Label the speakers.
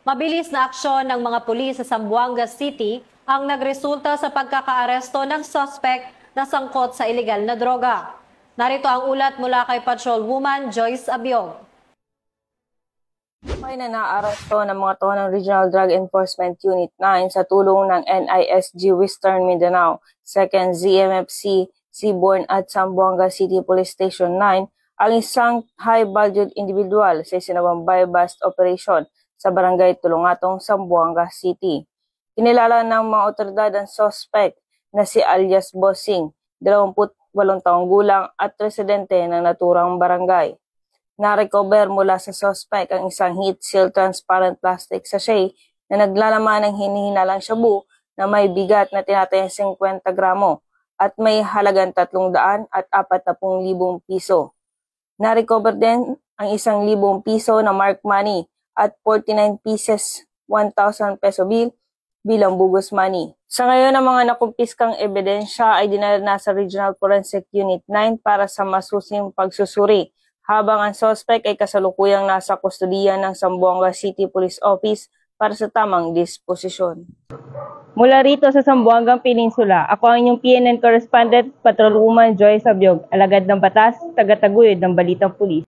Speaker 1: Mabilis na aksyon ng mga pulis sa Zamboanga City ang nagresulta sa pagkakaaresto ng suspect na sangkot sa ilegal na droga. Narito ang ulat mula kay Patrolwoman Joyce Abiog.
Speaker 2: May nanaaresto ng mga tao ng Regional Drug Enforcement Unit 9 sa tulong ng NISG Western Mindanao, 2nd ZMFC, Seabourn at Zamboanga City Police Station 9 ang isang high-valued individual sa isinawang buy-bust operation sa Barangay Tulungatong, Zamboanga City. Kinilala ng mga otoridad ang suspect na si alias Bossing, 28 taong gulang at residente ng naturang barangay. Na-recover mula sa suspect ang isang heat-sealed transparent plastic sachet na naglalaman ng hinihinalang shabu na may bigat na tinatayang 50 gramo at may halagang 340,000 piso. Na-recover din ang 1,000 piso na mark money at 49 pieces 1,000 peso bill bilang bugos money. Sa ngayon, ang mga nakumpiskang ebidensya ay dinala na sa Regional Forensic Unit 9 para sa masusing pagsusuri, habang ang suspect ay kasalukuyang nasa kustudiya ng Zamboanga City Police Office para sa tamang disposisyon. Mula rito sa Zamboanga Peninsula, ako ang inyong PNN correspondent, Patrolwoman Joyce Abiog, alagad ng batas, tagataguyod ng Balitang Pulis.